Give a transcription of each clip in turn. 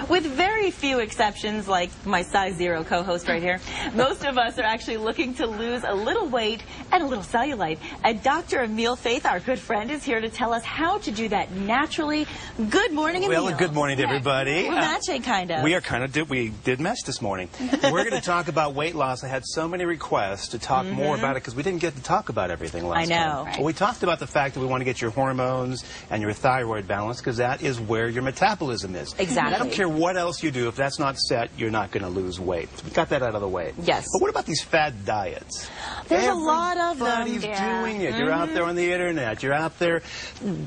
With very few exceptions, like my size 0 co-host right here, most of us are actually looking to lose a little weight and a little cellulite. And Dr. Emil Faith, our good friend, is here to tell us how to do that naturally. Good morning, Emil. Well, good morning to everybody. We're matching, kind of. We are kind of, we did match this morning. We're going to talk about weight loss. I had so many requests to talk more about it because we didn't get to talk about everything last time. I know. Well, we talked about the fact that we want to get your hormones and your thyroid balanced because that is where your metabolism is. Exactly. I don't care what else you do. If that's not set, you're not going to lose weight. So we got that out of the way. Yes. But what about these fad diets? There's a lot of them. Everybody's doing it. You're out there on the internet. You're out there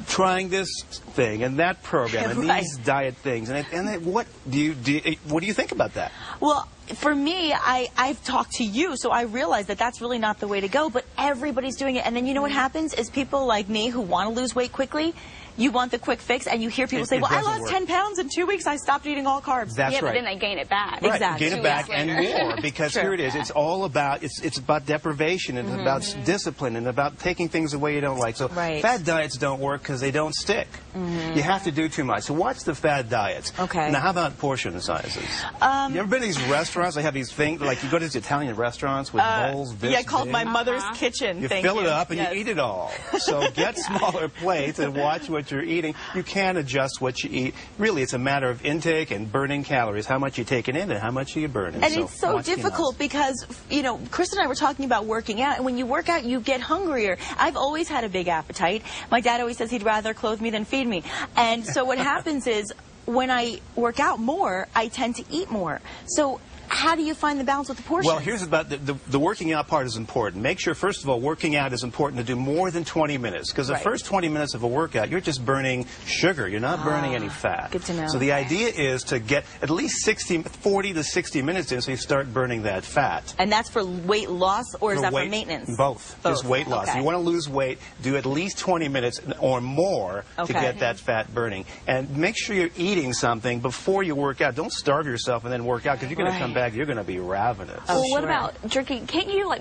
trying this thing and that program and these diet things. What do you think about that? Well, for me, I've talked to you, so I realize that that's really not the way to go, but everybody's doing it. And then you know what happens is people like me who want to lose weight quickly, you want the quick fix, and you hear people say, well, I lost 10 pounds in 2 weeks, I stopped eating all carbs. That's yeah, right. But then they gain it back. Right. Exactly. Gain it back and more, because here it is. It's all about, it's about deprivation and about discipline and about taking things away you don't like. So fad diets don't work because they don't stick. You have to do too much. So watch the fad diets. Okay. Now, how about portion sizes? You ever been to these restaurants? They have these things, like you go to these Italian restaurants with bowls this yeah, called big. my mother's kitchen. You fill it up and you eat it all. So get smaller plates and watch what you're eating. You can adjust what you eat. Really, it's a matter of intake and burning calories. How much you're taking in and how much are you burning. And it's so difficult because, you know, Chris and I were talking about working out, and when you work out, you get hungrier. I've always had a big appetite. My dad always says he'd rather clothe me than feed me. And so what happens is, when I work out more, I tend to eat more. So how do you find the balance with the portions? Well, here's about the working out part is important. Make sure, first of all, working out is important to do more than 20 minutes. Because the first 20 minutes of a workout, you're just burning sugar. You're not burning any fat. Good to know. So the idea is to get at least 40 to 60 minutes in so you start burning that fat. And that's for weight loss, or is that for maintenance? Both. Just weight loss. If you want to lose weight, do at least 20 minutes or more to get that fat burning. And make sure you're eating something before you work out. Don't starve yourself and then work out, because you're going to come back, you're going to be ravenous. Well, what about drinking? Can't you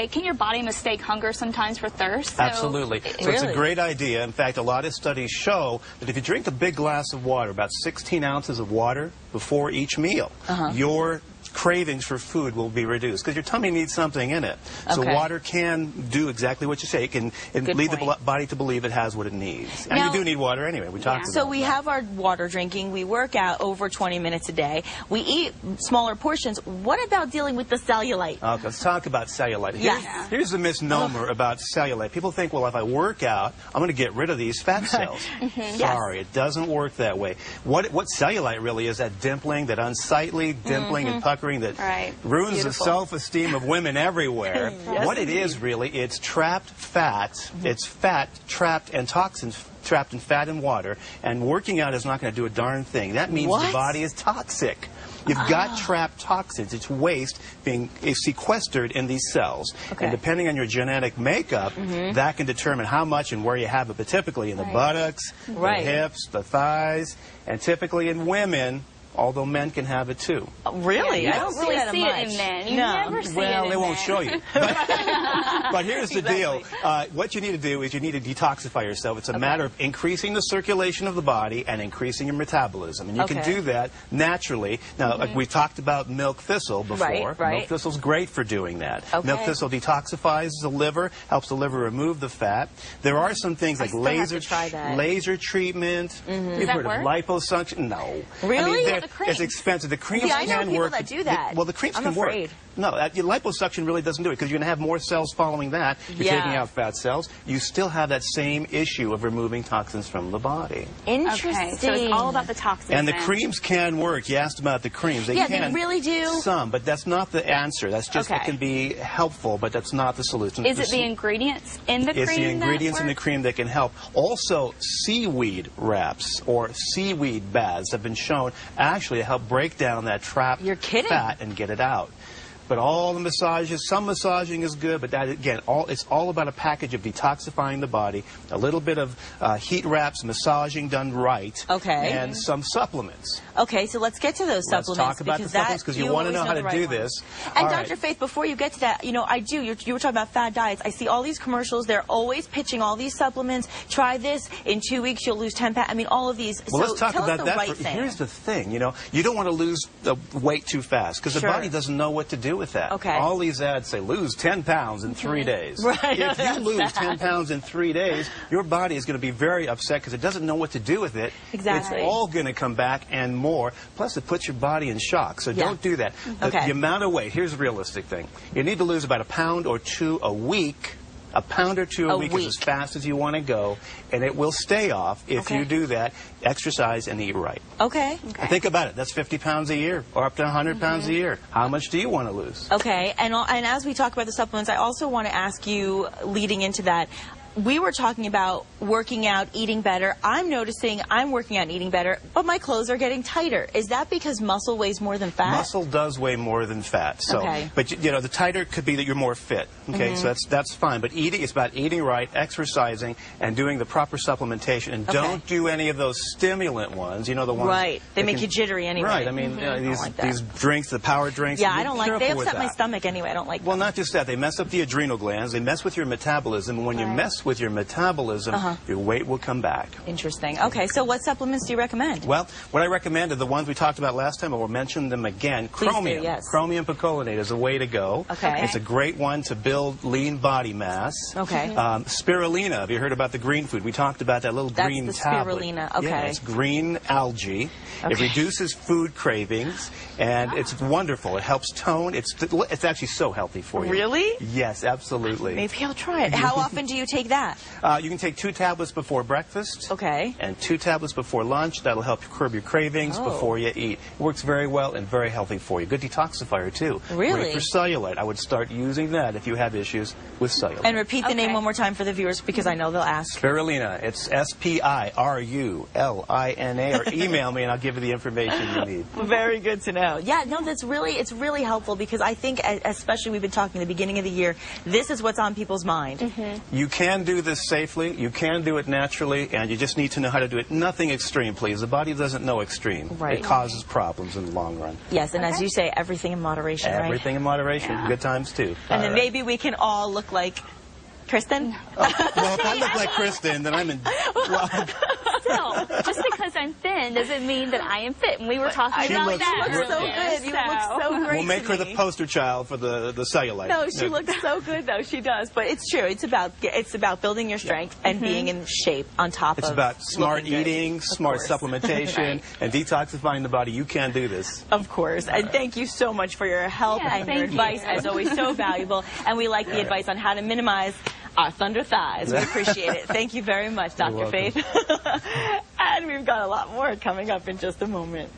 can your body mistake hunger sometimes for thirst? So Absolutely. So it's a great idea. In fact, a lot of studies show that if you drink a big glass of water, about 16 ounces of water before each meal, your cravings for food will be reduced because your tummy needs something in it. So water can do exactly what you say. It can lead the body to believe it has what it needs. And you do need water anyway. We talked about So we have our water drinking. We work out over 20 minutes a day. We eat smaller portions. What about dealing with the cellulite? Okay, let's talk about cellulite. Here's the misnomer about cellulite. People think, well, if I work out, I'm going to get rid of these fat cells. Sorry, it doesn't work that way. What cellulite really is, that dimpling, that unsightly dimpling and puckering that ruins the self-esteem of women everywhere. What it is really, it's trapped fat. It's fat trapped and toxins trapped in fat and water. And working out is not going to do a darn thing. That means the body is toxic. You've got trapped toxins. It's waste being sequestered in these cells. And depending on your genetic makeup, that can determine how much and where you have it. But typically in the buttocks, the hips, the thighs, and typically in women, although men can have it too. Really? I don't really see it in men. You never see it in men. Well, they won't show you. But here's the deal. What you need to do is you need to detoxify yourself. It's a matter of increasing the circulation of the body and increasing your metabolism. And you can do that naturally. Now, like we talked about milk thistle before. Milk thistle's great for doing that. Milk thistle detoxifies the liver, helps the liver remove the fat. There are some things like laser treatment. You've heard of liposuction? No. Really? I mean, it's expensive. The creams I know can people work. that do that. Well, the creams can work. No, liposuction really doesn't do it because you're going to have more cells following that. You're taking out fat cells. You still have that same issue of removing toxins from the body. Interesting. Okay, so it's all about the toxins. And the creams can work. You asked about the creams. They can. They really do. Some, but that's not the answer. That's just it can be helpful, but that's not the solution. Is it the ingredients in the cream? It's the ingredients in the cream that can help. Also, seaweed wraps or seaweed baths have been shown actually to help break down that trapped fat and get it out. But all the massages, some massaging is good, but that, again, it's all about a package of detoxifying the body, a little bit of heat wraps, massaging done right, okay, and some supplements. Okay, so let's get to those supplements. Let's talk about the supplements because you want to know how to do this. And Dr. Faith, before you get to that, you know, you were talking about fad diets. I see all these commercials. They're always pitching all these supplements. Try this. In 2 weeks, you'll lose 10 pounds. I mean, all of these. Well, let's talk about that. Right Here's the thing, you know, you don't want to lose the weight too fast because the body doesn't know what to do with that. Okay. All these ads say lose 10 pounds in 3 days. Right. If you lose 10 pounds in 3 days, your body is going to be very upset because it doesn't know what to do with it. Exactly. It's all going to come back and more. Plus, it puts your body in shock. So don't do that. Okay. The amount of weight, here's the realistic thing. You need to lose about 1 pound or 2 a week. 1 pound or 2 a week is as fast as you want to go, and it will stay off if you do that, exercise and eat right. Okay. Think about it. That's 50 pounds a year, or up to 100 pounds a year. How much do you want to lose? Okay, and as we talk about the supplements, I also want to ask you, leading into that, we were talking about working out, eating better. I'm noticing I'm working out and eating better, but my clothes are getting tighter. Is that because muscle weighs more than fat? Muscle does weigh more than fat. So, but you know, the tighter could be that you're more fit. Okay, so that's fine. But eating, it's about eating right, exercising, and doing the proper supplementation. And don't do any of those stimulant ones. You know, the ones they make you jittery anyway. Right. I mean, these drinks, the power drinks. Yeah, I don't like. They upset my stomach anyway. I don't like. Well, not just that. They mess up the adrenal glands. They mess with your metabolism. And when you mess with your metabolism, your weight will come back. Interesting. Okay, so what supplements do you recommend? Well, what I recommend are the ones we talked about last time, and we'll mention them again. Chromium. Chromium picolinate is a way to go. Okay. It's a great one to build lean body mass. Okay. Spirulina. Have you heard about the green food? We talked about that little green tablet. Spirulina. Okay. Yeah, it's green algae. Okay. It reduces food cravings, and it's wonderful. It helps tone. It's actually so healthy for you. Really? Yes, absolutely. Maybe I'll try it. How often do you take that? You can take 2 tablets before breakfast. Okay. And 2 tablets before lunch. That'll help curb your cravings before you eat. It works very well and very healthy for you. Good detoxifier, too. Really? Great for cellulite. I would start using that if you have issues with cellulite. And repeat the name one more time for the viewers because I know they'll ask. Spirulina. It's Spirulina. Or email me and I'll give you the information you need. Very good to know. Yeah, no, it's really helpful because I think, especially we've been talking at the beginning of the year, this is what's on people's mind. You can do this safely. You can do it naturally, and you just need to know how to do it. Nothing extreme, please. The body doesn't know extreme. Right. It causes problems in the long run. Yes, and as you say, everything in moderation, right? Everything in moderation. Good times, too. And then maybe we can all look like Kristen? Well, if I look like Kristen, then I'm in... Still, just because I'm thin doesn't mean that I am fit. And we were talking about that. You look so good. You look so great. We'll make her the poster child for the cellulite. No, she looks so good, though. She does. But it's true. It's about building your strength and being in shape on top of. It's about smart eating, smart supplementation, and detoxifying the body. You can do this. Of course. And thank you so much for your help and your advice, as always, so valuable. And we like the advice on how to minimize our thunder thighs. We appreciate it. Thank you very much, Dr. Faith. And we've got a lot more coming up in just a moment.